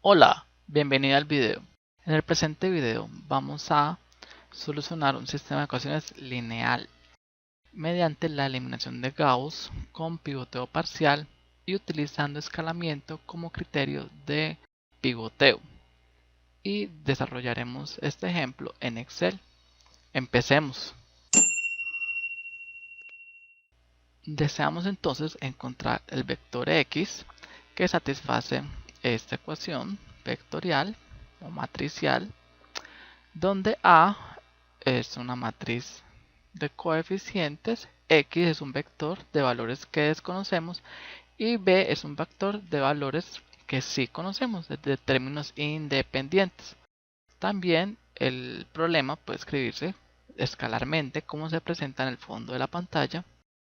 Hola, bienvenido al video. En el presente video vamos a solucionar un sistema de ecuaciones lineal mediante la eliminación de Gauss con pivoteo parcial y utilizando escalamiento como criterio de pivoteo. Y desarrollaremos este ejemplo en Excel. Empecemos. Deseamos entonces encontrar el vector X que satisface esta ecuación vectorial o matricial, donde A es una matriz de coeficientes, X es un vector de valores que desconocemos y B es un vector de valores que sí conocemos, de términos independientes. También el problema puede escribirse escalarmente como se presenta en el fondo de la pantalla,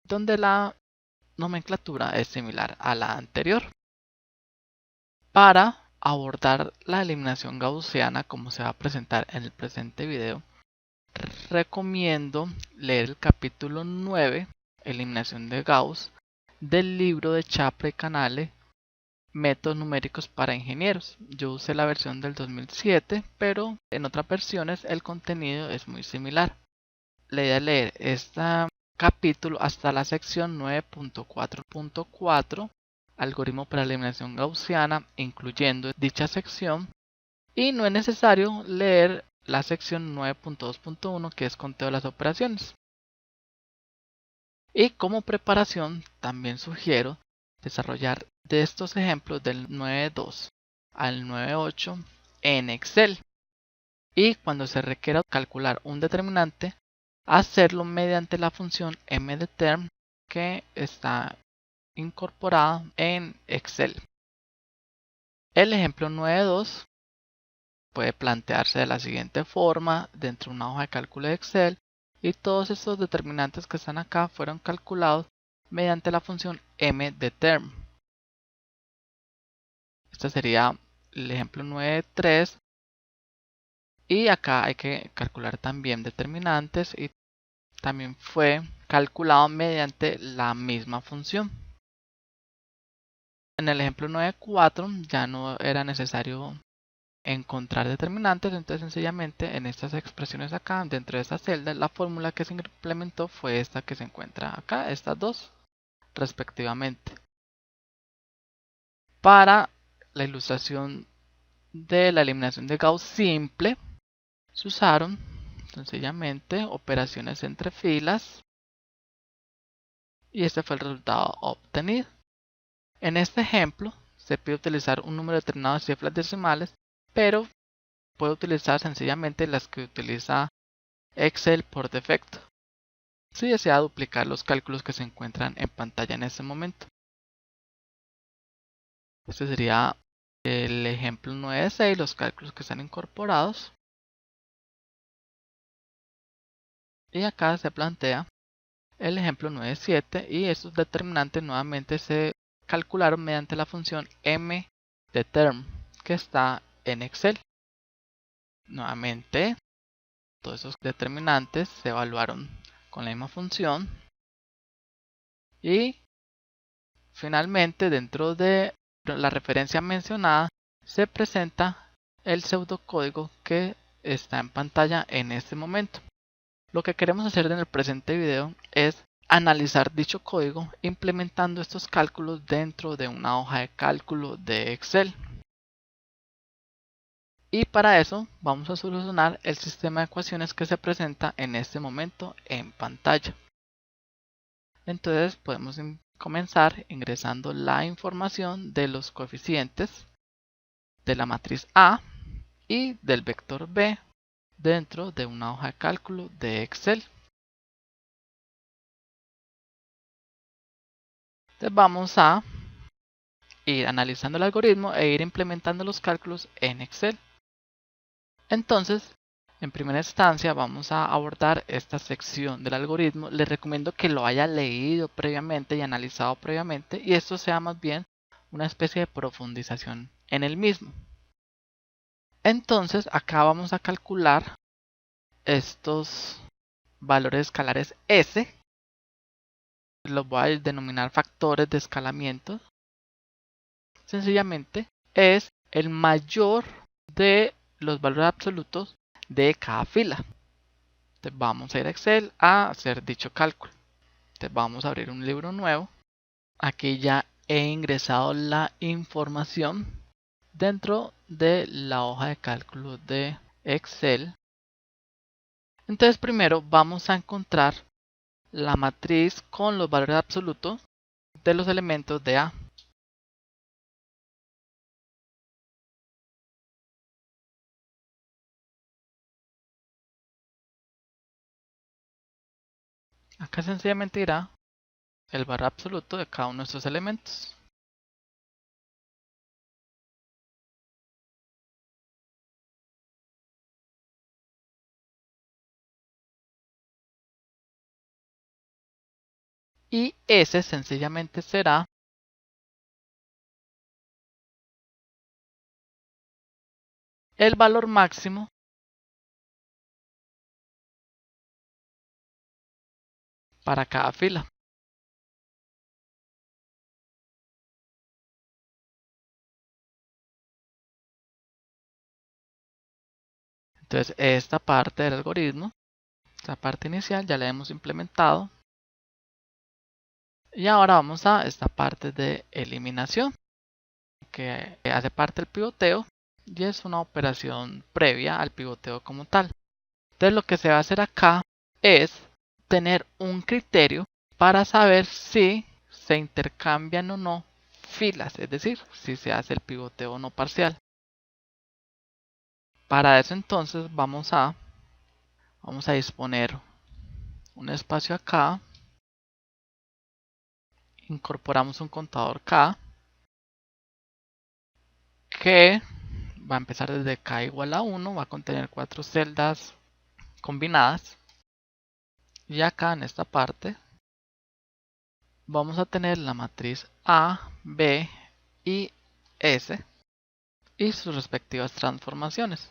donde la nomenclatura es similar a la anterior. Para abordar la eliminación gaussiana como se va a presentar en el presente video, recomiendo leer el capítulo 9, Eliminación de Gauss, del libro de Chapre y Canale, Métodos numéricos para ingenieros. Yo usé la versión del 2007, pero en otras versiones el contenido es muy similar. La idea es leer este capítulo hasta la sección 9.4.4, algoritmo para eliminación gaussiana, incluyendo dicha sección, y no es necesario leer la sección 9.2.1, que es conteo de las operaciones. Y como preparación también sugiero desarrollar de estos ejemplos del 9.2 al 9.8 en Excel, y cuando se requiera calcular un determinante, hacerlo mediante la función mdeterm que está incorporada en Excel. El ejemplo 9.2 puede plantearse de la siguiente forma dentro de una hoja de cálculo de Excel, y todos estos determinantes que están acá fueron calculados mediante la función mdeterm. Este sería el ejemplo 9.3, y acá hay que calcular también determinantes y también fue calculado mediante la misma función. En el ejemplo 9.4 ya no era necesario encontrar determinantes, entonces sencillamente en estas expresiones acá dentro de esta celda la fórmula que se implementó fue esta que se encuentra acá, estas dos respectivamente. Para la ilustración de la eliminación de Gauss simple se usaron sencillamente operaciones entre filas y este fue el resultado obtenido. En este ejemplo se pide utilizar un número determinado de cifras decimales, pero puede utilizar sencillamente las que utiliza Excel por defecto, si desea duplicar los cálculos que se encuentran en pantalla en este momento. Este sería el ejemplo 9.6, los cálculos que están incorporados. Y acá se plantea el ejemplo 9.7 y estos determinantes nuevamente se calcularon mediante la función mdeterm que está en Excel. Nuevamente, todos esos determinantes se evaluaron con la misma función y finalmente dentro de la referencia mencionada se presenta el pseudocódigo que está en pantalla en este momento. Lo que queremos hacer en el presente video es analizar dicho código implementando estos cálculos dentro de una hoja de cálculo de Excel. Y para eso vamos a solucionar el sistema de ecuaciones que se presenta en este momento en pantalla. Entonces podemos comenzar ingresando la información de los coeficientes de la matriz A y del vector B dentro de una hoja de cálculo de Excel. Entonces vamos a ir analizando el algoritmo e ir implementando los cálculos en Excel. Entonces, en primera instancia vamos a abordar esta sección del algoritmo. Les recomiendo que lo haya leído previamente y analizado previamente, y esto sea más bien una especie de profundización en el mismo. Entonces acá vamos a calcular estos valores escalares S. Los voy a denominar factores de escalamiento. Sencillamente es el mayor de los valores absolutos de cada fila. Entonces vamos a ir a Excel a hacer dicho cálculo. Entonces vamos a abrir un libro nuevo. Aquí ya he ingresado la información dentro de la hoja de cálculo de Excel. Entonces primero vamos a encontrar la matriz con los valores absolutos de los elementos de A. Acá sencillamente irá el valor absoluto de cada uno de estos elementos. Y ese sencillamente será el valor máximo para cada fila. Entonces esta parte del algoritmo, esta parte inicial ya la hemos implementado. Y ahora vamos a esta parte de eliminación, que hace parte del pivoteo y es una operación previa al pivoteo como tal. Entonces lo que se va a hacer acá es tener un criterio para saber si se intercambian o no filas, es decir, si se hace el pivoteo o no parcial. Para eso entonces vamos a disponer un espacio acá, incorporamos un contador K que va a empezar desde K igual a 1, va a contener 4 celdas combinadas. Y acá en esta parte vamos a tener la matriz A, B y S y sus respectivas transformaciones.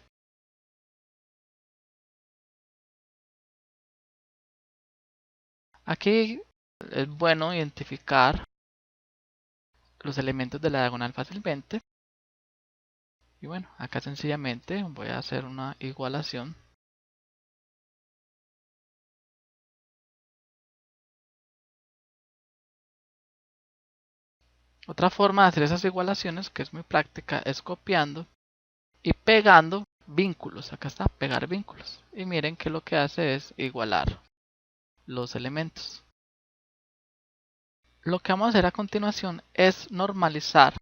Aquí es bueno identificar los elementos de la diagonal fácilmente. Y bueno, acá sencillamente voy a hacer una igualación. Otra forma de hacer esas igualaciones, que es muy práctica, es copiando y pegando vínculos. Acá está, pegar vínculos. Y miren que lo que hace es igualar los elementos. Lo que vamos a hacer a continuación es normalizar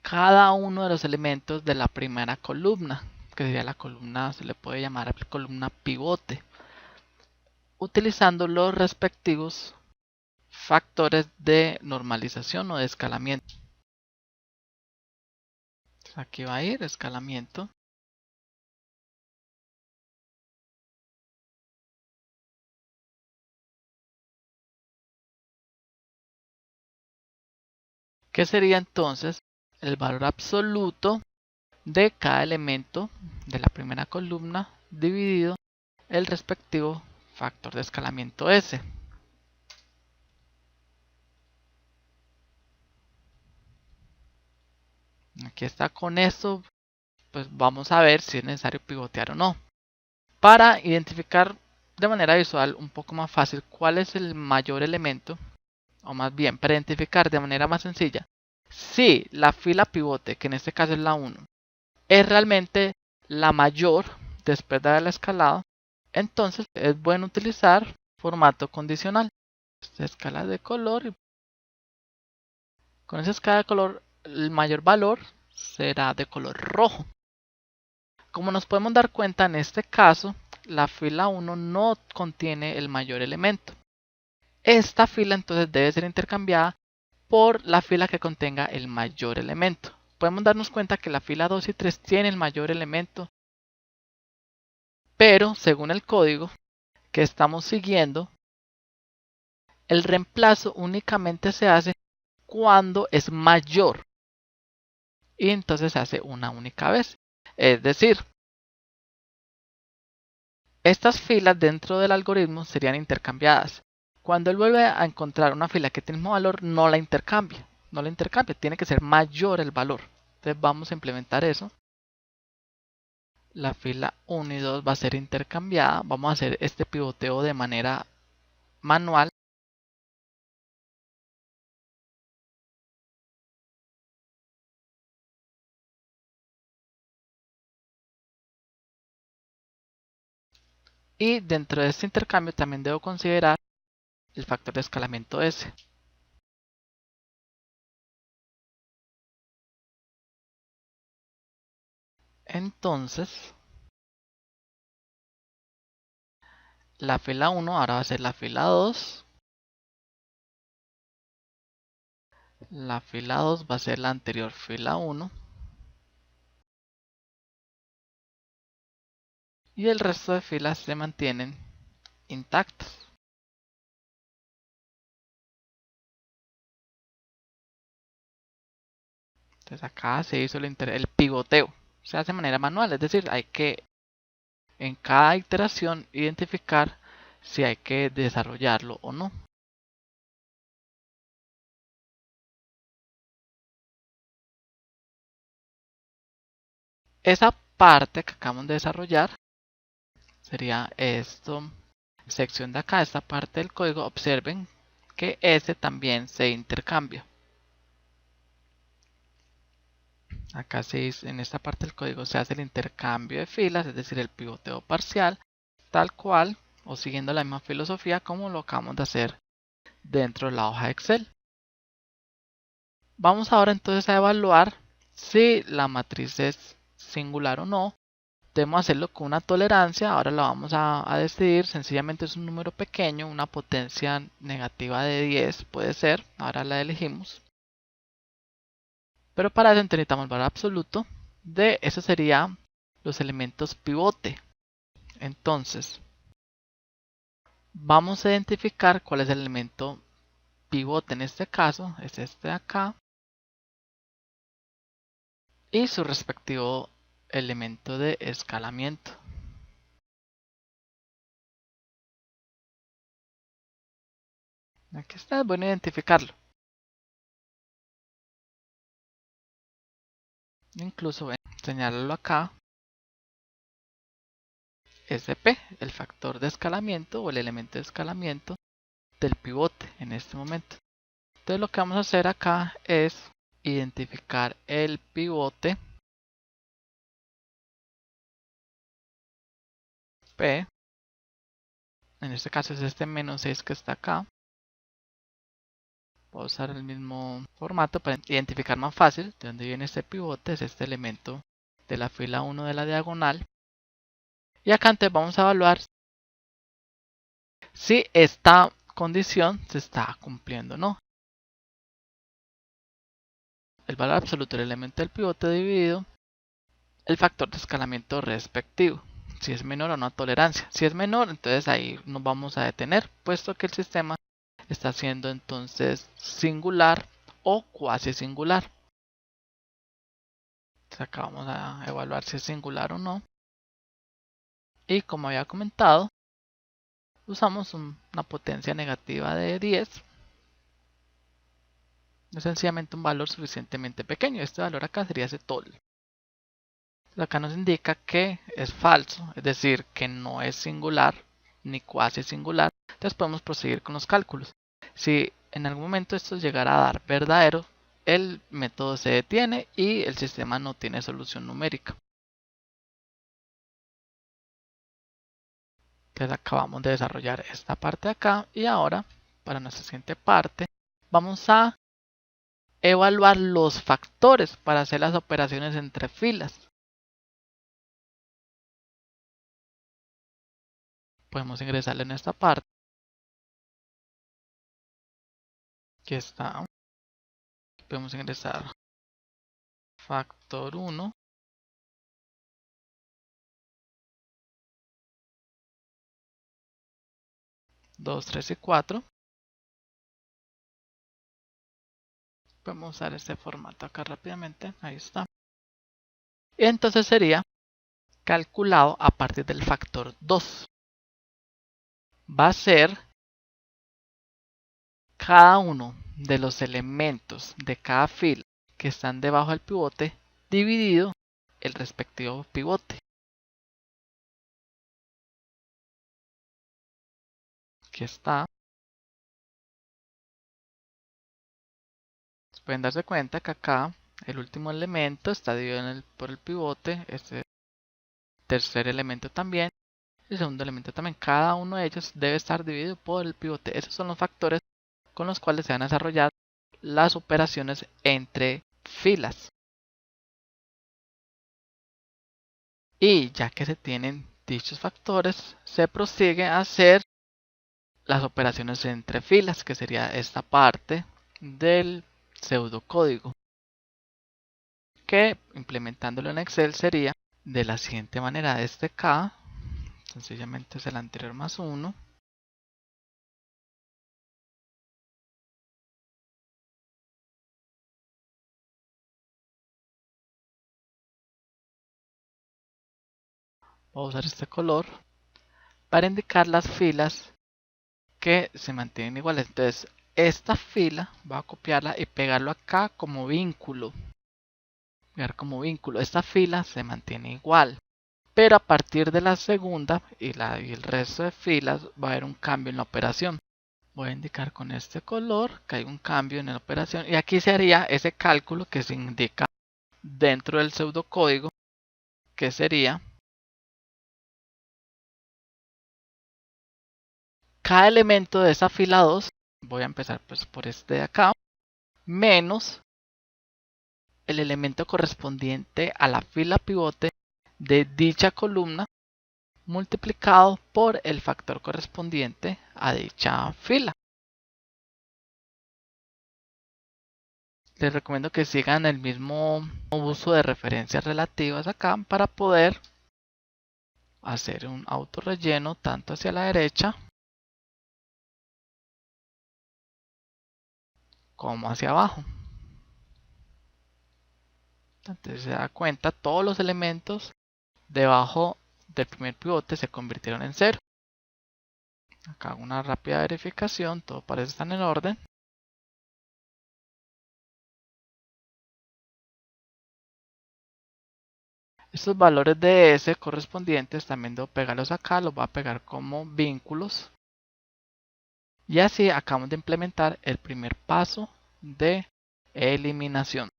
cada uno de los elementos de la primera columna, que sería la columna, se le puede llamar columna pivote, utilizando los respectivos factores de normalización o de escalamiento. Aquí va a ir escalamiento. Que sería entonces el valor absoluto de cada elemento de la primera columna dividido el respectivo factor de escalamiento S. Aquí está. Con esto pues vamos a ver si es necesario pivotear o no. Para identificar de manera visual un poco más fácil cuál es el mayor elemento, o más bien para identificar de manera más sencilla si la fila pivote, que en este caso es la 1, es realmente la mayor después de haberla escalado, entonces es bueno utilizar formato condicional. Esta escala de color, y con esa escala de color el mayor valor será de color rojo. Como nos podemos dar cuenta, en este caso la fila 1 no contiene el mayor elemento. Esta fila entonces debe ser intercambiada por la fila que contenga el mayor elemento. Podemos darnos cuenta que la fila 2 y 3 tiene el mayor elemento, pero según el código que estamos siguiendo, el reemplazo únicamente se hace cuando es mayor y entonces se hace una única vez. Es decir, estas filas dentro del algoritmo serían intercambiadas. Cuando él vuelve a encontrar una fila que tiene el mismo valor, no la intercambia. No la intercambia, tiene que ser mayor el valor. Entonces vamos a implementar eso. La fila 1 y 2 va a ser intercambiada. Vamos a hacer este pivoteo de manera manual. Y dentro de este intercambio también debo considerar el factor de escalamiento S. Entonces, la fila 1 ahora va a ser la fila 2. La fila 2 va a ser la anterior fila 1. Y el resto de filas se mantienen intactas. Entonces acá se hizo el pivoteo. Se hace de manera manual, es decir, hay que en cada iteración identificar si hay que desarrollarlo o no. Esa parte que acabamos de desarrollar sería esto, sección de acá, esta parte del código. Observen que ese también se intercambia. Acá en esta parte del código se hace el intercambio de filas, es decir, el pivoteo parcial, tal cual o siguiendo la misma filosofía como lo acabamos de hacer dentro de la hoja de Excel. Vamos ahora entonces a evaluar si la matriz es singular o no. Debemos hacerlo con una tolerancia. Ahora la vamos a decidir. Sencillamente es un número pequeño, una potencia negativa de 10 puede ser. Ahora la elegimos. Pero para eso necesitamos el valor absoluto de eso serían los elementos pivote. Entonces, vamos a identificar cuál es el elemento pivote en este caso. Es este de acá. Y su respectivo elemento de escalamiento. Aquí está, es bueno identificarlo. Incluso voy a señalarlo acá. SP, el factor de escalamiento o el elemento de escalamiento del pivote en este momento. Entonces lo que vamos a hacer acá es identificar el pivote P. En este caso es este menos 6 que está acá. Voy a usar el mismo formato para identificar más fácil de dónde viene este pivote. Es este elemento de la fila 1 de la diagonal. Y acá entonces vamos a evaluar si esta condición se está cumpliendo o no. El valor absoluto del elemento del pivote dividido el factor de escalamiento respectivo. Si es menor o no tolerancia. Si es menor, entonces ahí nos vamos a detener, puesto que el sistema está siendo entonces singular o cuasi singular. Entonces acá vamos a evaluar si es singular o no. Y como había comentado, usamos una potencia negativa de 10. Es sencillamente un valor suficientemente pequeño. Este valor acá sería ese tol. Acá nos indica que es falso, es decir, que no es singular ni cuasi singular. Entonces podemos proseguir con los cálculos. Si en algún momento esto llegara a dar verdadero, el método se detiene y el sistema no tiene solución numérica. Entonces acabamos de desarrollar esta parte de acá y ahora para nuestra siguiente parte vamos a evaluar los factores para hacer las operaciones entre filas. Podemos ingresarle en esta parte. Aquí está. Podemos ingresar factor 1. Dos, 3 y 4. Podemos usar este formato acá rápidamente. Ahí está. Y entonces sería calculado a partir del factor 2. Va a ser cada uno de los elementos de cada fila que están debajo del pivote dividido el respectivo pivote. Aquí está. Pueden darse cuenta que acá el último elemento está dividido por el pivote, este tercer elemento también, el segundo elemento también. Cada uno de ellos debe estar dividido por el pivote. Esos son los factores con los cuales se van a desarrollar las operaciones entre filas. Y ya que se tienen dichos factores, se prosigue a hacer las operaciones entre filas, que sería esta parte del pseudocódigo, que implementándolo en Excel sería de la siguiente manera: este K sencillamente es el anterior más 1, voy a usar este color para indicar las filas que se mantienen iguales. Entonces esta fila va a copiarla y pegarlo acá como vínculo. Esta fila se mantiene igual, pero a partir de la segunda y el resto de filas va a haber un cambio en la operación. Voy a indicar con este color que hay un cambio en la operación, y aquí se haría ese cálculo que se indica dentro del pseudocódigo, que sería cada elemento de esa fila 2, voy a empezar pues por este de acá, menos el elemento correspondiente a la fila pivote de dicha columna, multiplicado por el factor correspondiente a dicha fila. Les recomiendo que sigan el mismo uso de referencias relativas acá para poder hacer un autorrelleno tanto hacia la derecha como hacia abajo. Entonces se da cuenta, todos los elementos debajo del primer pivote se convirtieron en 0. Acá hago una rápida verificación, todo parece estar en orden. Estos valores de S correspondientes también debo pegarlos acá, los voy a pegar como vínculos. Y así acabamos de implementar el primer paso de eliminación.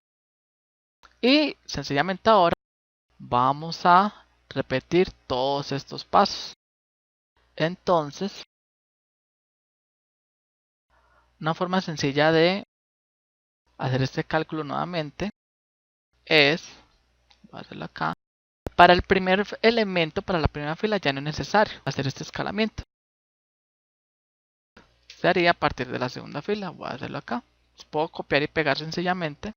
Y sencillamente ahora vamos a repetir todos estos pasos. Entonces, una forma sencilla de hacer este cálculo nuevamente es, voy a hacerlo acá, para el primer elemento, para la primera fila ya no es necesario hacer este escalamiento. Se haría a partir de la segunda fila. Voy a hacerlo acá. Puedo copiar y pegar sencillamente.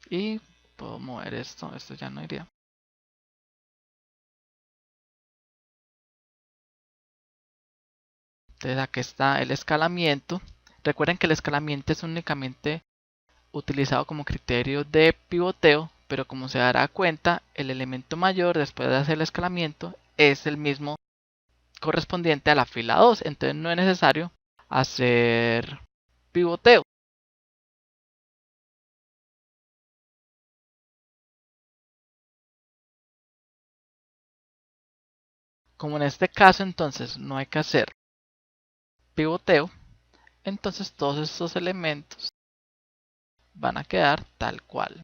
Y puedo mover esto. Esto ya no iría. Entonces aquí está el escalamiento. Recuerden que el escalamiento es únicamente utilizado como criterio de pivoteo, pero como se dará cuenta, el elemento mayor después de hacer el escalamiento es el mismo correspondiente a la fila 2. Entonces no es necesario hacer pivoteo. Como en este caso entonces no hay que hacer pivoteo, entonces todos estos elementos van a quedar tal cual.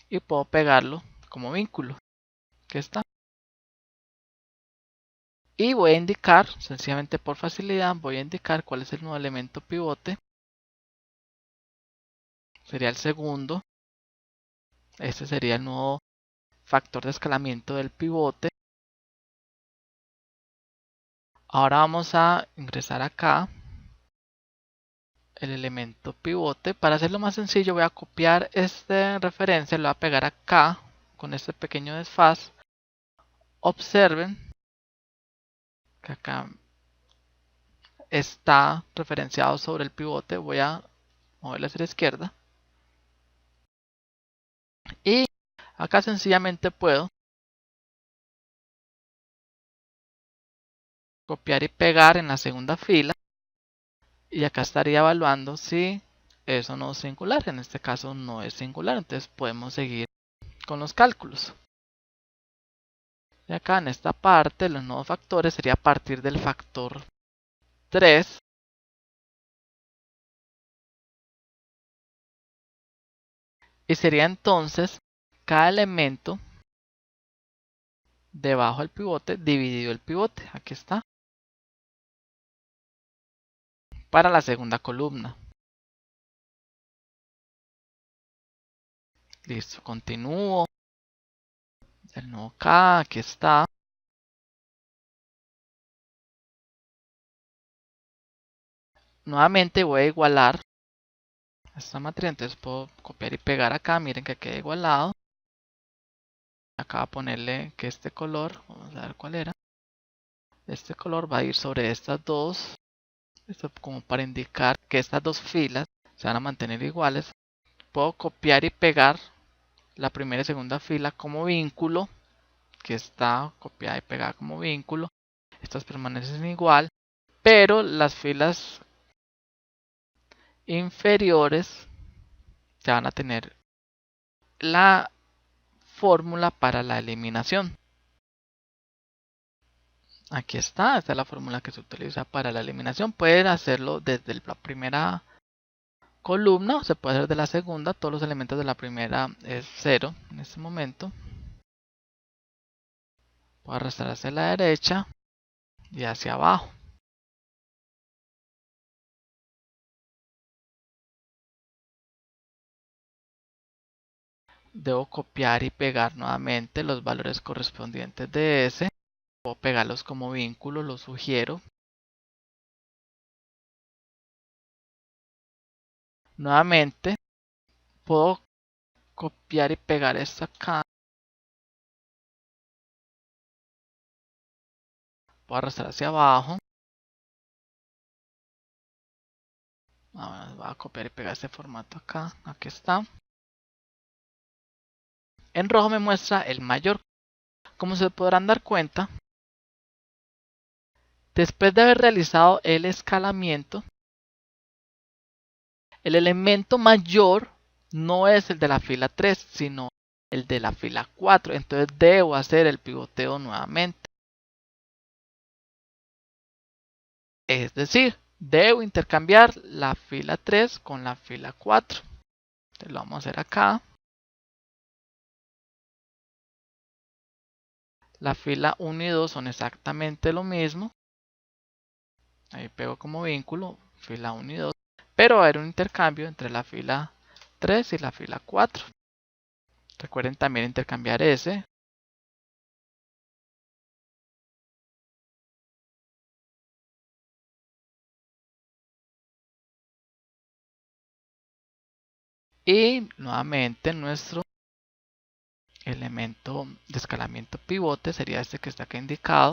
Y puedo pegarlo como vínculo, que está. Y voy a indicar, sencillamente por facilidad, voy a indicar cuál es el nuevo elemento pivote. Sería el segundo. Este sería el nuevo factor de escalamiento del pivote. Ahora vamos a ingresar acá el elemento pivote. Para hacerlo más sencillo voy a copiar esta referencia, lo voy a pegar acá con este pequeño desfaz. Observen que acá está referenciado sobre el pivote. Voy a moverlo hacia la izquierda. Y acá sencillamente puedo copiar y pegar en la segunda fila. Y acá estaría evaluando si eso no es singular, en este caso no es singular, entonces podemos seguir con los cálculos. Y acá en esta parte, los nuevos factores sería a partir del factor 3. Y sería entonces cada elemento debajo del pivote dividido el pivote. Aquí está. Para la segunda columna. Listo, continúo. El nuevo K, aquí está. Nuevamente voy a igualar esta matriz, entonces puedo copiar y pegar acá. Miren que queda igualado. Acá voy a ponerle que este color, vamos a ver cuál era. Este color va a ir sobre estas dos. Esto como para indicar que estas dos filas se van a mantener iguales. Puedo copiar y pegar la primera y segunda fila como vínculo, que está copiada y pegada como vínculo. Estas permanecen igual, pero las filas inferiores ya van a tener la fórmula para la eliminación. Aquí está, esta es la fórmula que se utiliza para la eliminación. Pueden hacerlo desde la primera columna o se puede hacer de la segunda. Todos los elementos de la primera es 0 en este momento. Puedo arrastrar hacia la derecha y hacia abajo. Debo copiar y pegar nuevamente los valores correspondientes de S. Puedo pegarlos como vínculo, lo sugiero. Nuevamente puedo copiar y pegar esto acá. Puedo arrastrar hacia abajo. Ahora voy a copiar y pegar este formato acá. Aquí está. En rojo me muestra el mayor. Como se podrán dar cuenta, después de haber realizado el escalamiento, el elemento mayor no es el de la fila 3, sino el de la fila 4. Entonces debo hacer el pivoteo nuevamente. Es decir, debo intercambiar la fila 3 con la fila 4. Entonces lo vamos a hacer acá. La fila 1 y 2 son exactamente lo mismo. Ahí pego como vínculo, fila 1 y 2. Pero va a haber un intercambio entre la fila 3 y la fila 4. Recuerden también intercambiar ese. Y nuevamente nuestro elemento de escalamiento pivote sería este que está acá indicado.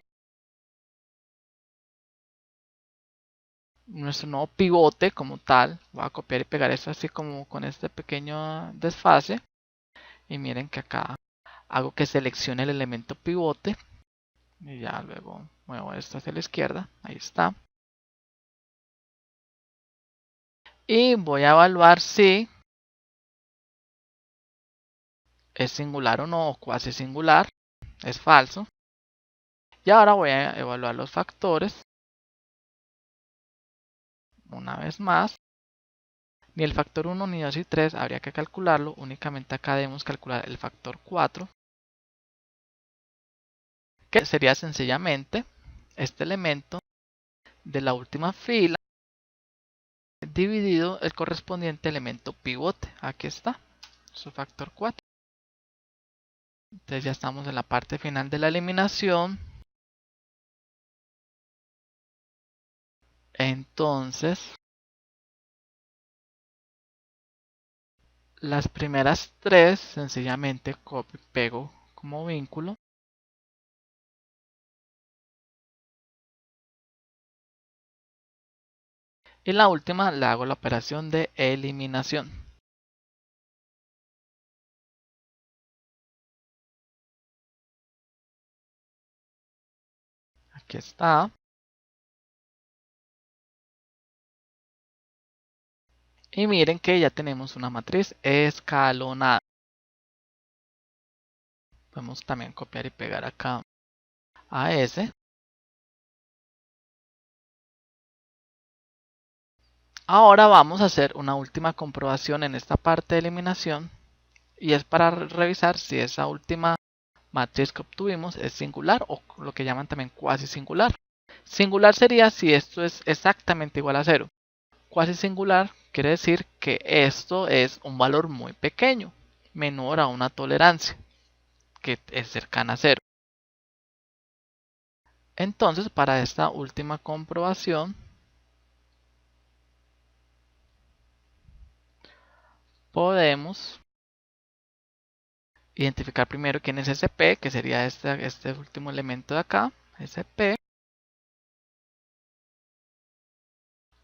Nuestro nuevo pivote como tal. Voy a copiar y pegar esto así como con este pequeño desfase. Y miren que acá hago que seleccione el elemento pivote. Y ya luego muevo esto hacia la izquierda. Ahí está. Y voy a evaluar si es singular o no, o cuasi singular. Es falso. Y ahora voy a evaluar los factores. Una vez más. Ni el factor 1, ni 2 y 3 habría que calcularlo. Únicamente acá debemos calcular el factor 4. Que sería sencillamente este elemento de la última fila dividido el correspondiente elemento pivote. Aquí está, su factor 4. Entonces ya estamos en la parte final de la eliminación. Entonces, las primeras tres sencillamente copio y pego como vínculo. Y la última le hago la operación de eliminación. Aquí está. Y miren que ya tenemos una matriz escalonada. Podemos también copiar y pegar acá a S. Ahora vamos a hacer una última comprobación en esta parte de eliminación y es para revisar si esa última matriz que obtuvimos es singular o lo que llaman también cuasi singular. Singular sería si esto es exactamente igual a 0. Cuasi singular quiere decir que esto es un valor muy pequeño, menor a una tolerancia, que es cercana a 0. Entonces, para esta última comprobación, podemos identificar primero quién es SP, que sería este último elemento de acá, SP.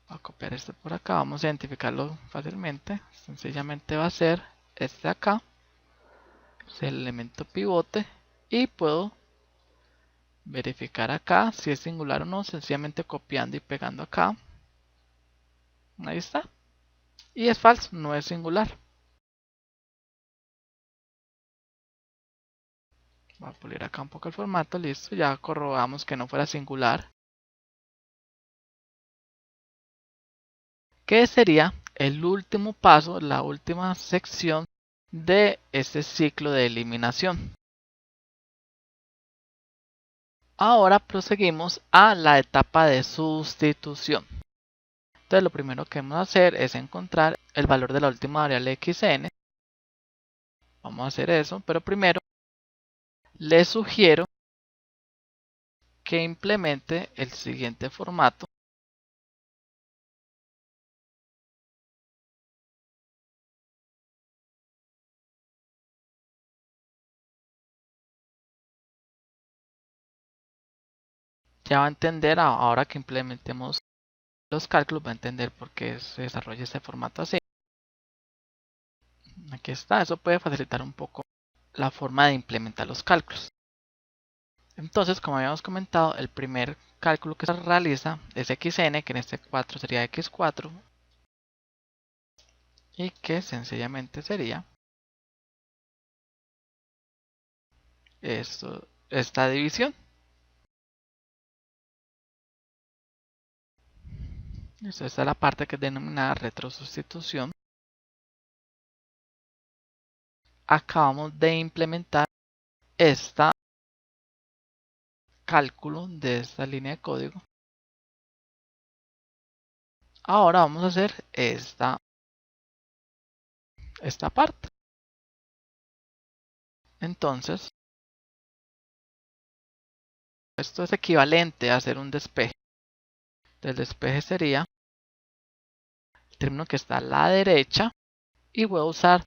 Voy a copiar este por acá, vamos a identificarlo fácilmente. Sencillamente va a ser este de acá, es el elemento pivote, y puedo verificar acá si es singular o no, sencillamente copiando y pegando acá. Ahí está. Y es falso, no es singular. Voy a pulir acá un poco el formato, listo, ya corroboramos que no fuera singular. Que sería el último paso, la última sección de este ciclo de eliminación. Ahora proseguimos a la etapa de sustitución. Entonces lo primero que vamos a hacer es encontrar el valor de la última variable xn. Vamos a hacer eso, pero primero les sugiero que implemente el siguiente formato. Ya va a entender, ahora que implementemos los cálculos, va a entender por qué se desarrolla este formato así. Aquí está, eso puede facilitar un poco la forma de implementar los cálculos. Entonces, como habíamos comentado, el primer cálculo que se realiza es xn, que en este 4 sería x4, y que sencillamente sería esta división. Esta es la parte que es denominada retrosustitución. Acabamos de implementar este cálculo de esta línea de código. Ahora vamos a hacer esta parte. Entonces, esto es equivalente a hacer un despeje. El despeje sería el término que está a la derecha y voy a usar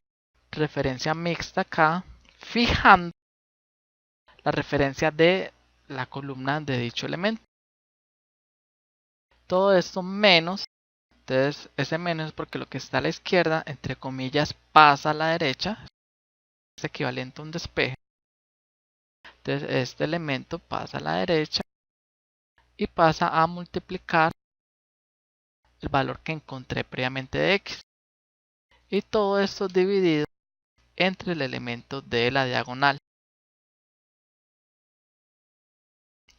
referencia mixta acá, fijando la referencia de la columna de dicho elemento. Todo esto menos, entonces ese menos es porque lo que está a la izquierda, entre comillas, pasa a la derecha, es equivalente a un despeje. Entonces este elemento pasa a la derecha y pasa a multiplicar el valor que encontré previamente de x. Y todo esto dividido entre el elemento de la diagonal.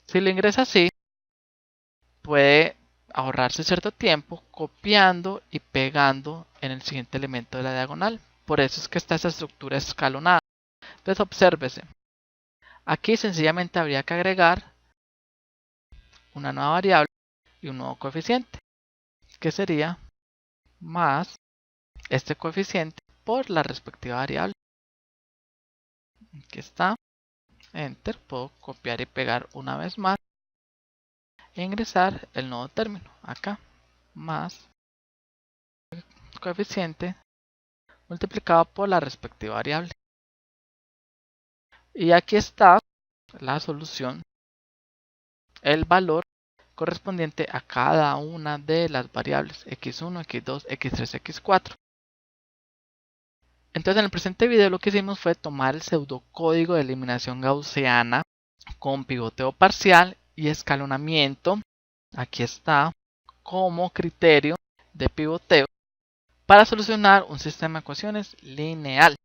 Si lo ingresa así, puede ahorrarse cierto tiempo copiando y pegando en el siguiente elemento de la diagonal. Por eso es que está esa estructura escalonada. Entonces obsérvese. Aquí sencillamente habría que agregar una nueva variable y un nuevo coeficiente, que sería más este coeficiente por la respectiva variable. Aquí está. Enter. Puedo copiar y pegar una vez más e ingresar el nuevo término. Acá. Más coeficiente multiplicado por la respectiva variable. Y aquí está la solución, el valor correspondiente a cada una de las variables x1, x2, x3, x4. Entonces en el presente video lo que hicimos fue tomar el pseudocódigo de eliminación gaussiana con pivoteo parcial y escalonamiento, aquí está, como criterio de pivoteo para solucionar un sistema de ecuaciones lineal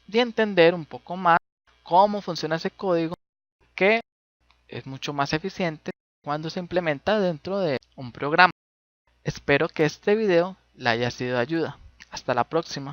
y entender un poco más cómo funciona ese código, que es mucho más eficiente cuando se implementa dentro de un programa. Espero que este video le haya sido de ayuda. Hasta la próxima.